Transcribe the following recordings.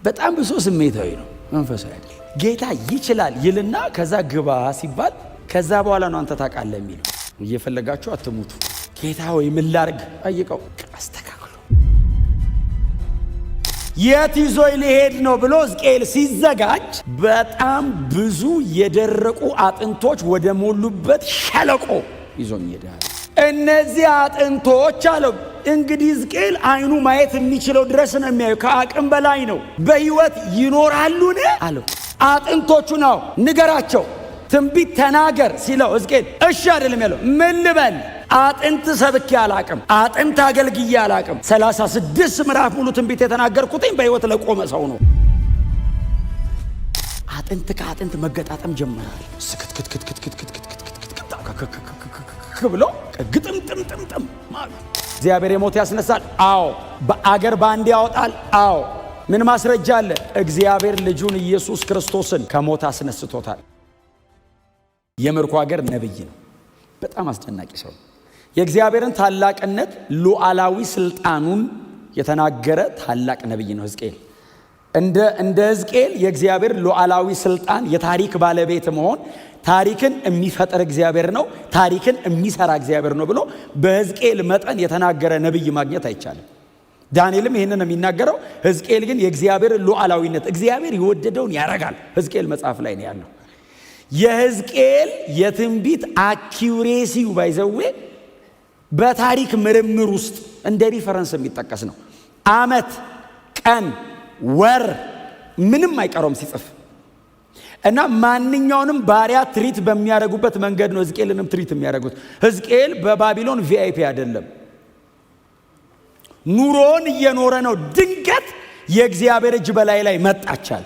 በጣም ብዙ ስሜታዊ ነው፣ መንፈሳዊ አይደል። ጌታ ይችላል ይልና ከዛ ግባ ሲባል ከዛ በኋላ ነው አንተ ታውቃለህ የሚለው። እየፈለጋችሁ አትሙቱ። ጌታ ሆይ ምን ላርግ ጠይቀው፣ አስተካክሎ የት ይዞኝ ሊሄድ ነው ብሎ ሕዝቅኤል ሲዘጋጅ በጣም ብዙ የደረቁ አጥንቶች ወደ ሞሉበት ሸለቆ ይዞኝ ይሄዳል። እነዚህ አጥንቶች አለው እንግዲህ ሕዝቅኤል አይኑ ማየት የሚችለው ድረስ ነው የሚያዩ፣ ከአቅም በላይ ነው። በሕይወት ይኖራሉን አለው። አጥንቶቹ ነው ንገራቸው፣ ትንቢት ተናገር ሲለው ሕዝቅኤል እሺ አይደለም ያለው። ምን ልበል? አጥንት ሰብኬ አላቅም፣ አጥንት አገልግዬ አላቅም። 36 ምዕራፍ ሙሉ ትንቢት የተናገርኩትኝ በሕይወት ለቆመ ሰው ነው። አጥንት ከአጥንት መገጣጠም ጀመራል። ብሎ ግጥምጥምጥምጥም ማለት እግዚአብሔር የሞት ያስነሳል። አዎ። በአገር ባንድ ያወጣል። አዎ። ምን ማስረጃ አለ? እግዚአብሔር ልጁን ኢየሱስ ክርስቶስን ከሞት አስነስቶታል። የምርኮ ሀገር ነብይ ነው። በጣም አስደናቂ ሰው። የእግዚአብሔርን ታላቅነት ሉዓላዊ ስልጣኑን የተናገረ ታላቅ ነብይ ነው ሕዝቅኤል። እንደ ሕዝቅኤል የእግዚአብሔር ሉዓላዊ ስልጣን የታሪክ ባለቤት መሆን ታሪክን የሚፈጥር እግዚአብሔር ነው፣ ታሪክን የሚሰራ እግዚአብሔር ነው ብሎ በሕዝቅኤል መጠን የተናገረ ነብይ ማግኘት አይቻልም። ዳንኤልም ይህንን የሚናገረው። ሕዝቅኤል ግን የእግዚአብሔር ሉዓላዊነት እግዚአብሔር የወደደውን ያረጋል ሕዝቅኤል መጽሐፍ ላይ ነው ያለው። የሕዝቅኤል የትንቢት አኪዩሬሲው ባይዘዌ በታሪክ ምርምር ውስጥ እንደ ሪፈረንስ የሚጠቀስ ነው። ዓመት፣ ቀን፣ ወር ምንም አይቀረውም ሲጽፍ እና ማንኛውንም ባሪያ ትሪት በሚያደርጉበት መንገድ ነው ሕዝቅኤልንም ትሪት የሚያደርጉት። ሕዝቅኤል በባቢሎን ቪአይፒ አይደለም፣ ኑሮን እየኖረ ነው። ድንገት የእግዚአብሔር እጅ በላይ ላይ መጣቻል።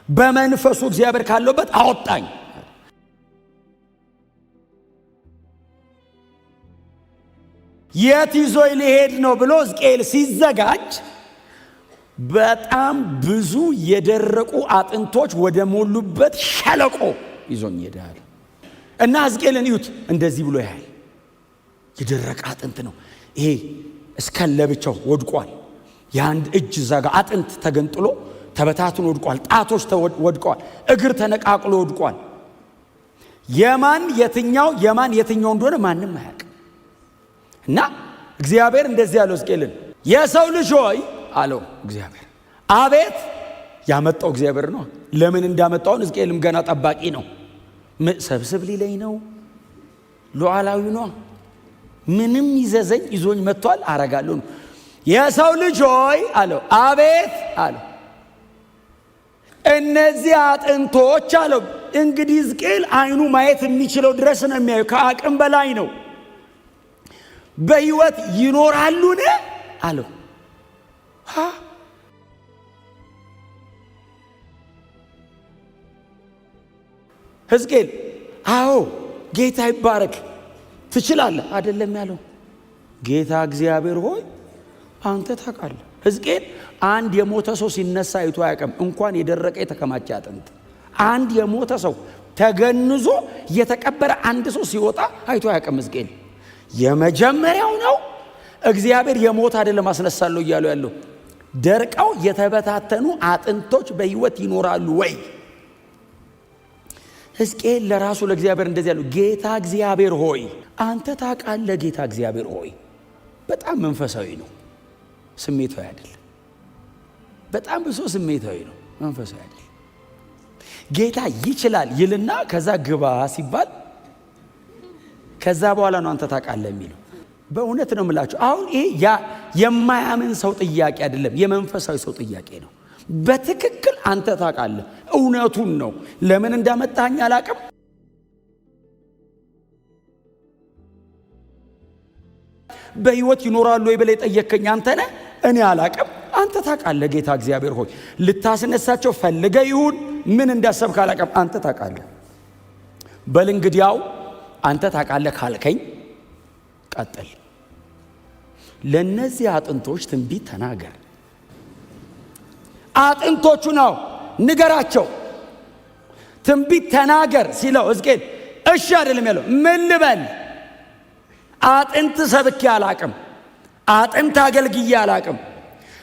በመንፈሱ እግዚአብሔር ካለበት አወጣኝ። የት ይዞኝ ሊሄድ ነው ብሎ ሕዝቅኤል ሲዘጋጅ በጣም ብዙ የደረቁ አጥንቶች ወደ ሞሉበት ሸለቆ ይዞኝ ይሄዳል። እና ሕዝቅኤልን እዩት፣ እንደዚህ ብሎ ያህል የደረቀ አጥንት ነው ይሄ። እስከ ለብቻው ወድቋል። የአንድ እጅ ዛጋ አጥንት ተገንጥሎ ተበታትኖ ወድቋል። ጣቶች ወድቀዋል። እግር ተነቃቅሎ ወድቋል። የማን የትኛው እንደሆነ ማንም አያውቅም። እና እግዚአብሔር እንደዚህ ያለው ሕዝቅኤልን፣ የሰው ልጅ ሆይ አለው እግዚአብሔር። አቤት። ያመጣው እግዚአብሔር ነው። ለምን እንዳመጣውን ሕዝቅኤልም ገና ጠባቂ ነው። ሰብስብ ሊለኝ ነው። ሉዓላዊ ነው። ምንም ይዘዘኝ ይዞኝ መጥቷል፣ አረጋለሁ ነው። የሰው ልጅ ሆይ አለው። አቤት አለው። እነዚህ አጥንቶች አለው እንግዲህ ሕዝቅኤል አይኑ ማየት የሚችለው ድረስ ነው የሚያዩ፣ ከአቅም በላይ ነው። በሕይወት ይኖራሉን አለው። ሕዝቅኤል አዎ ጌታ ይባረክ ትችላለህ አይደለም ያለው። ጌታ እግዚአብሔር ሆይ አንተ ታውቃለህ። ሕዝቅኤል አንድ የሞተ ሰው ሲነሳ አይቶ አያውቅም። እንኳን የደረቀ የተከማቸ አጥንት። አንድ የሞተ ሰው ተገንዞ የተቀበረ አንድ ሰው ሲወጣ አይቶ አያውቅም ሕዝቅኤል። የመጀመሪያው ነው። እግዚአብሔር የሞት አይደለም አስነሳለሁ እያለው ያለው። ደርቀው የተበታተኑ አጥንቶች በሕይወት ይኖራሉ ወይ? ሕዝቅኤል ለራሱ ለእግዚአብሔር እንደዚህ ያለው፣ ጌታ እግዚአብሔር ሆይ አንተ ታውቃለህ። ጌታ እግዚአብሔር ሆይ በጣም መንፈሳዊ ነው፣ ስሜታዊ አይደለም። በጣም ብዙ ስሜታዊ ነው፣ መንፈሳዊ አይደለም። ጌታ ይችላል ይልና ከዛ ግባ ሲባል ከዛ በኋላ ነው አንተ ታውቃለህ የሚለው። በእውነት ነው የምላችሁ። አሁን ይሄ የማያምን ሰው ጥያቄ አይደለም፣ የመንፈሳዊ ሰው ጥያቄ ነው። በትክክል አንተ ታውቃለህ፣ እውነቱን ነው። ለምን እንዳመጣኝ አላቅም። በሕይወት ይኖራሉ ወይ ብለህ የጠየከኝ አንተ ነህ፣ እኔ አላቅም። አንተ ታውቃለህ ጌታ እግዚአብሔር ሆይ። ልታስነሳቸው ፈልገ ይሁን ምን እንዳሰብክ አላቅም፣ አንተ ታውቃለህ። በል እንግዲያው አንተ ታውቃለህ ካልከኝ ቀጥል። ለነዚህ አጥንቶች ትንቢት ተናገር። አጥንቶቹ ነው ንገራቸው፣ ትንቢት ተናገር ሲለው ሕዝቅኤል እሺ አይደለም ያለው። ምን ልበል? አጥንት ሰብኬ አላቅም፣ አጥንት አገልግዬ አላቅም።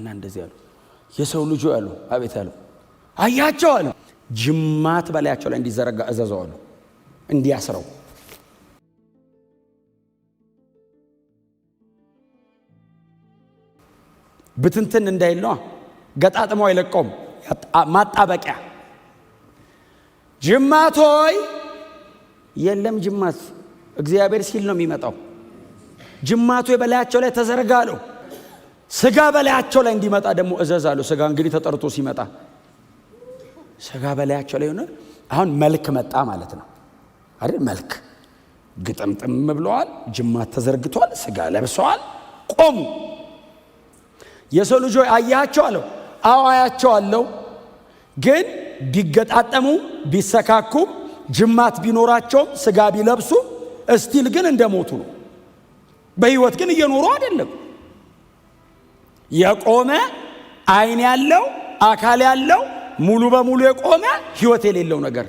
መጣና እንደዚህ አሉ፣ የሰው ልጅ አሉ፣ አቤት አሉ፣ አያቸው አሉ፣ ጅማት በላያቸው ላይ እንዲዘረጋ እዘዘው አሉ፣ እንዲያስረው። ብትንትን እንዳይል ነው፣ ገጣጥሞ አይለቀውም፣ ማጣበቂያ። ጅማት ሆይ የለም ጅማት እግዚአብሔር ሲል ነው የሚመጣው። ጅማቱ በላያቸው ላይ ተዘረጋ አለው። ስጋ በላያቸው ላይ እንዲመጣ ደግሞ እዘዝ አለው። ስጋ እንግዲህ ተጠርቶ ሲመጣ ስጋ በላያቸው ላይ ሆነ። አሁን መልክ መጣ ማለት ነው አይደል? መልክ ግጥምጥም ብለዋል፣ ጅማት ተዘርግቷል፣ ስጋ ለብሰዋል፣ ቆሙ። የሰው ልጆች አያቸው አለው። አዎ አያቸው አለው። ግን ቢገጣጠሙ ቢሰካኩም ጅማት ቢኖራቸውም ስጋ ቢለብሱ እስቲል ግን እንደሞቱ ነው። በህይወት ግን እየኖሩ አይደለም። የቆመ አይን ያለው አካል ያለው ሙሉ በሙሉ የቆመ ህይወት የሌለው ነገር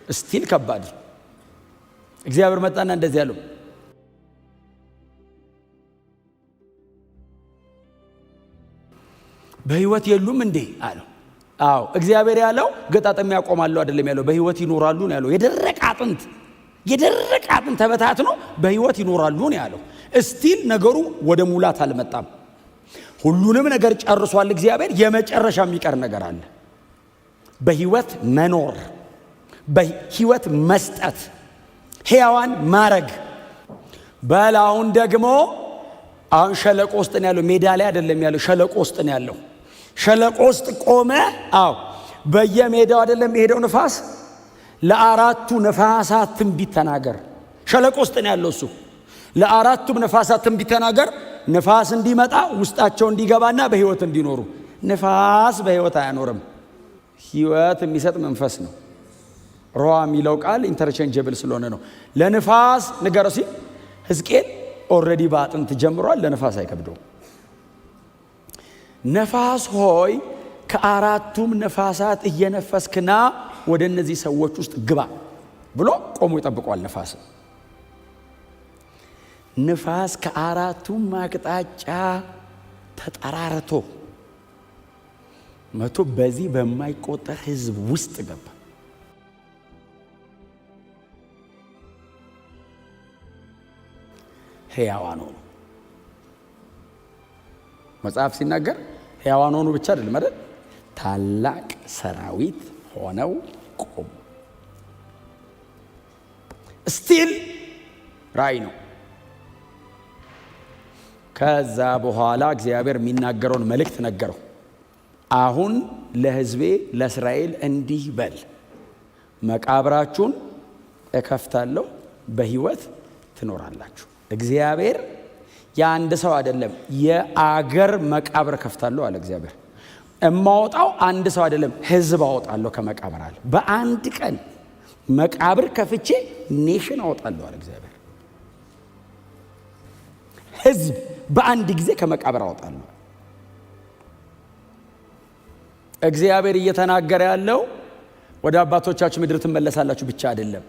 እስቲል ከባድ። እግዚአብሔር መጣና እንደዚህ ያለው በህይወት የሉም እንዴ አለው። አዎ እግዚአብሔር ያለው ገጣጠም ያቆማሉ አይደለም ያለው፣ በህይወት ይኖራሉ ነው ያለው። የደረቀ አጥንት ተበታትኖ በህይወት ይኖራሉ ነው ያለው። እስቲል ነገሩ ወደ ሙላት አልመጣም። ሁሉንም ነገር ጨርሷል እግዚአብሔር። የመጨረሻ የሚቀር ነገር አለ። በህይወት መኖር፣ በህይወት መስጠት፣ ሕያዋን ማረግ። በላውን ደግሞ አሁን ሸለቆ ውስጥ ነው ያለው፣ ሜዳ ላይ አይደለም ያለው፣ ሸለቆ ውስጥ ነው ያለው። ሸለቆ ውስጥ ቆመ። አዎ በየሜዳው አይደለም የሄደው ንፋስ። ለአራቱ ነፋሳት ትንቢት ተናገር። ሸለቆ ውስጥ ነው ያለው እሱ። ለአራቱም ነፋሳት ትንቢት ተናገር። ንፋስ እንዲመጣ ውስጣቸው እንዲገባና በህይወት እንዲኖሩ። ንፋስ በህይወት አያኖርም። ህይወት የሚሰጥ መንፈስ ነው። ሮሃ የሚለው ቃል ኢንተርቼንጀብል ስለሆነ ነው። ለንፋስ ንገረው ሲል ሕዝቅኤል ኦልሬዲ በአጥንት ጀምሯል። ለንፋስ አይከብደው። ነፋስ ሆይ ከአራቱም ነፋሳት እየነፈስክና ወደ እነዚህ ሰዎች ውስጥ ግባ ብሎ ቆሞ ይጠብቋል። ንፋስ ከአራቱም አቅጣጫ ተጠራርቶ መቶ በዚህ በማይቆጠር ህዝብ ውስጥ ገባ። ሕያዋን ሆኑ። መጽሐፍ ሲናገር ሕያዋን ሆኑ ብቻ አይደለም አይደል? ታላቅ ሰራዊት ሆነው ቆሙ። ስቲል ራእይ ነው። ከዛ በኋላ እግዚአብሔር የሚናገረውን መልእክት ነገረው። አሁን ለህዝቤ ለእስራኤል እንዲህ በል፣ መቃብራችሁን እከፍታለሁ፣ በህይወት ትኖራላችሁ። እግዚአብሔር የአንድ ሰው አይደለም የአገር መቃብር ከፍታለሁ አለ እግዚአብሔር። እማወጣው አንድ ሰው አይደለም ህዝብ አወጣለሁ ከመቃብር አለ። በአንድ ቀን መቃብር ከፍቼ ኔሽን አወጣለሁ አለ እግዚአብሔር። ህዝብ በአንድ ጊዜ ከመቃብር አወጣለሁ። እግዚአብሔር እየተናገረ ያለው ወደ አባቶቻችሁ ምድር ትመለሳላችሁ ብቻ አይደለም።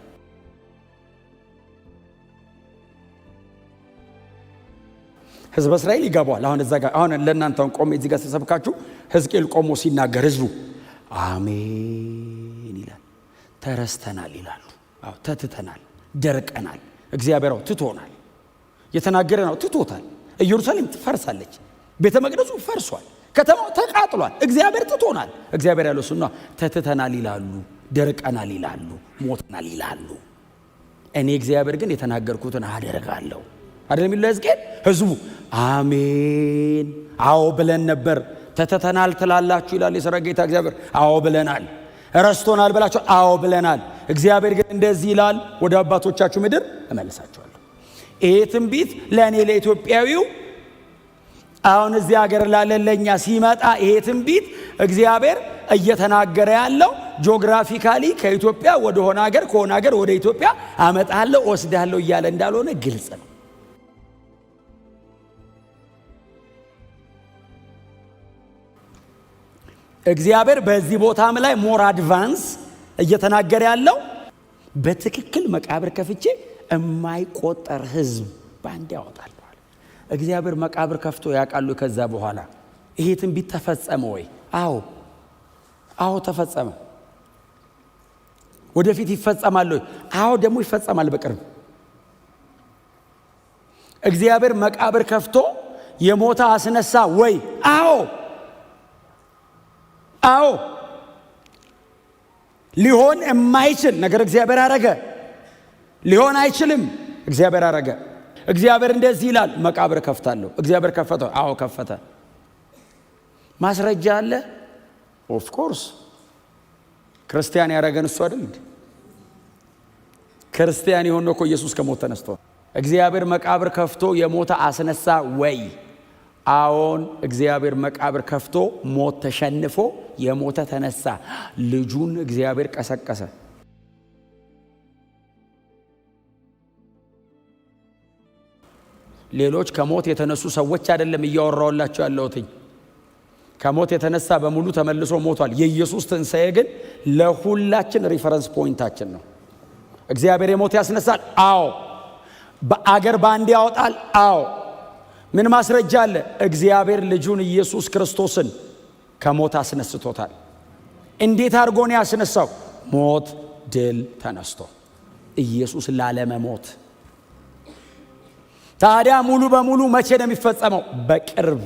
ህዝበ እስራኤል ይገባዋል። አሁን እዛ ጋር አሁን ለእናንተውን ቆሜ እዚህ ጋር ተሰብካችሁ ሕዝቅኤል ቆሞ ሲናገር ህዝቡ አሜን ይላል። ተረስተናል ይላሉ። አዎ ተትተናል፣ ደርቀናል። እግዚአብሔር ትቶናል። የተናገረ ነው ትቶታል። ኢየሩሳሌም ትፈርሳለች፣ ቤተ መቅደሱ ፈርሷል፣ ከተማው ተቃጥሏል። እግዚአብሔር ትቶናል። እግዚአብሔር ያለው እሱና ተትተናል ይላሉ፣ ደርቀናል ይላሉ፣ ሞተናል ይላሉ። እኔ እግዚአብሔር ግን የተናገርኩትን አደርጋለሁ አይደል የሚለው ሕዝቅኤል። ህዝቡ አሜን አዎ ብለን ነበር። ተትተናል ትላላችሁ ይላል የሠራዊት ጌታ እግዚአብሔር። አዎ ብለናል። ረስቶናል ብላችሁ አዎ ብለናል። እግዚአብሔር ግን እንደዚህ ይላል፣ ወደ አባቶቻችሁ ምድር እመልሳችኋለሁ። ይሄ ትንቢት ለእኔ ለኢትዮጵያዊው አሁን እዚህ ሀገር ላለለኛ ሲመጣ ይሄ ትንቢት እግዚአብሔር እየተናገረ ያለው ጂኦግራፊካሊ ከኢትዮጵያ ወደ ሆነ ሀገር ከሆነ ሀገር ወደ ኢትዮጵያ አመጣለሁ ወስዳለሁ እያለ እንዳልሆነ ግልጽ ነው። እግዚአብሔር በዚህ ቦታም ላይ ሞር አድቫንስ እየተናገረ ያለው በትክክል መቃብር ከፍቼ የማይቆጠር ህዝብ ባንድ ያወጣል። እግዚአብሔር መቃብር ከፍቶ ያውቃሉ። ከዛ በኋላ ይሄ ትንቢት ተፈጸመ ወይ? አዎ ተፈጸመ። ወደፊት ይፈጸማል ወይ? አዎ ደግሞ ይፈጸማል በቅርብ። እግዚአብሔር መቃብር ከፍቶ የሞተ አስነሳ ወይ? አዎ ሊሆን የማይችል ነገር እግዚአብሔር አረገ። ሊሆን አይችልም፣ እግዚአብሔር አረገ። እግዚአብሔር እንደዚህ ይላል፣ መቃብር ከፍታለሁ። እግዚአብሔር ከፈተው? አዎ ከፈተ። ማስረጃ አለ። ኦፍ ኮርስ ክርስቲያን ያረገን እሱ አይደል? ክርስቲያን የሆነው እኮ ኢየሱስ ከሞት ተነስቶ። እግዚአብሔር መቃብር ከፍቶ የሞተ አስነሳ ወይ? አዎን እግዚአብሔር መቃብር ከፍቶ ሞት ተሸንፎ የሞተ ተነሳ። ልጁን እግዚአብሔር ቀሰቀሰ። ሌሎች ከሞት የተነሱ ሰዎች አይደለም እያወራውላችሁ ያለሁት። ከሞት የተነሳ በሙሉ ተመልሶ ሞቷል። የኢየሱስ ትንሣኤ ግን ለሁላችን ሪፈረንስ ፖይንታችን ነው። እግዚአብሔር የሞት ያስነሳል። አዎ። በአገር ባንድ ያወጣል። አዎ። ምን ማስረጃ አለ? እግዚአብሔር ልጁን ኢየሱስ ክርስቶስን ከሞት አስነስቶታል። እንዴት አድርጎ ነው ያስነሳው? ሞት ድል ተነስቶ ኢየሱስ ላለመሞት። ታዲያ ሙሉ በሙሉ መቼ ነው የሚፈጸመው? በቅርብ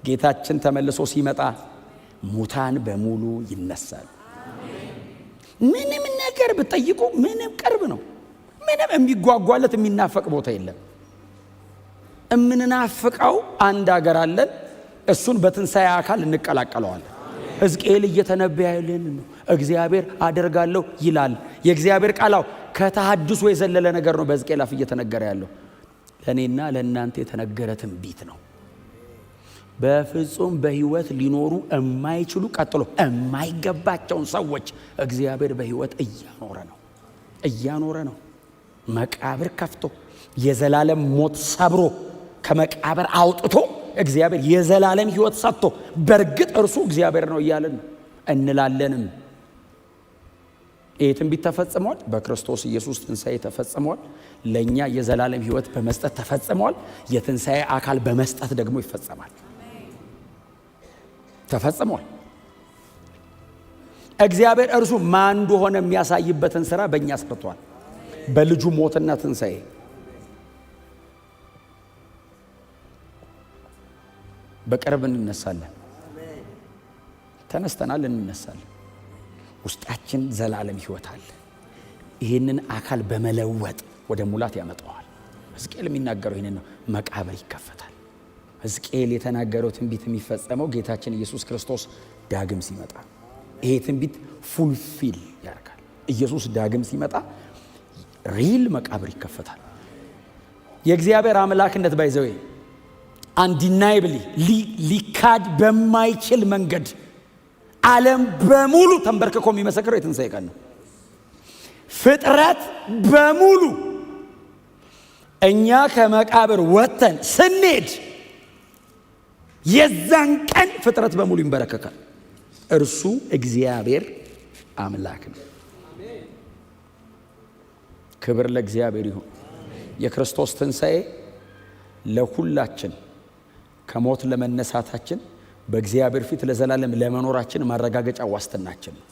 ጌታችን ተመልሶ ሲመጣ ሙታን በሙሉ ይነሳል። ምንም ነገር ብትጠይቁ ምንም ቅርብ ነው። ምንም የሚጓጓለት የሚናፈቅ ቦታ የለም። እምንናፍቀው አንድ ሀገር አለን። እሱን በትንሣኤ አካል እንቀላቀለዋለን። ሕዝቅኤል እየተነበየልን ነው። እግዚአብሔር አደርጋለሁ ይላል። የእግዚአብሔር ቃላው ከተሐድሶ የዘለለ ነገር ነው። በሕዝቅኤል አፍ እየተነገረ ያለው ለእኔና ለእናንተ የተነገረ ትንቢት ነው። በፍጹም በህይወት ሊኖሩ የማይችሉ ቀጥሎ የማይገባቸውን ሰዎች እግዚአብሔር በህይወት እያኖረ ነው። መቃብር ከፍቶ የዘላለም ሞት ሰብሮ ከመቃብር አውጥቶ እግዚአብሔር የዘላለም ህይወት ሰጥቶ በእርግጥ እርሱ እግዚአብሔር ነው እያለን እንላለንም። ይህ ትንቢት ተፈጽሟል። በክርስቶስ ኢየሱስ ትንሣኤ ተፈጽሟል። ለእኛ የዘላለም ህይወት በመስጠት ተፈጽሟል። የትንሣኤ አካል በመስጠት ደግሞ ይፈጸማል። ተፈጽሟል። እግዚአብሔር እርሱ ማን እንደሆነ የሚያሳይበትን ሥራ በእኛ ሰርቷል። በልጁ ሞትና ትንሣኤ በቅርብ እንነሳለን። ተነስተናል፣ እንነሳለን። ውስጣችን ዘላለም ህይወት አለ። ይህንን አካል በመለወጥ ወደ ሙላት ያመጣዋል። ሕዝቅኤል የሚናገረው ይህንን ነው። መቃብር ይከፈታል። ሕዝቅኤል የተናገረው ትንቢት የሚፈጸመው ጌታችን ኢየሱስ ክርስቶስ ዳግም ሲመጣ ይሄ ትንቢት ፉልፊል ያደርጋል። ኢየሱስ ዳግም ሲመጣ ሪል መቃብር ይከፈታል። የእግዚአብሔር አምላክነት ባይዘው አንዲናይብሊ ሊካድ በማይችል መንገድ ዓለም በሙሉ ተንበርክኮ የሚመሰክረው የትንሣኤ ቀን ነው። ፍጥረት በሙሉ እኛ ከመቃብር ወጥተን ስንሄድ የዛን ቀን ፍጥረት በሙሉ ይንበረከካል። እርሱ እግዚአብሔር አምላክ ነው። ክብር ለእግዚአብሔር ይሁን። የክርስቶስ ትንሣኤ ለሁላችን ከሞት ለመነሳታችን በእግዚአብሔር ፊት ለዘላለም ለመኖራችን ማረጋገጫ ዋስትናችን ነው።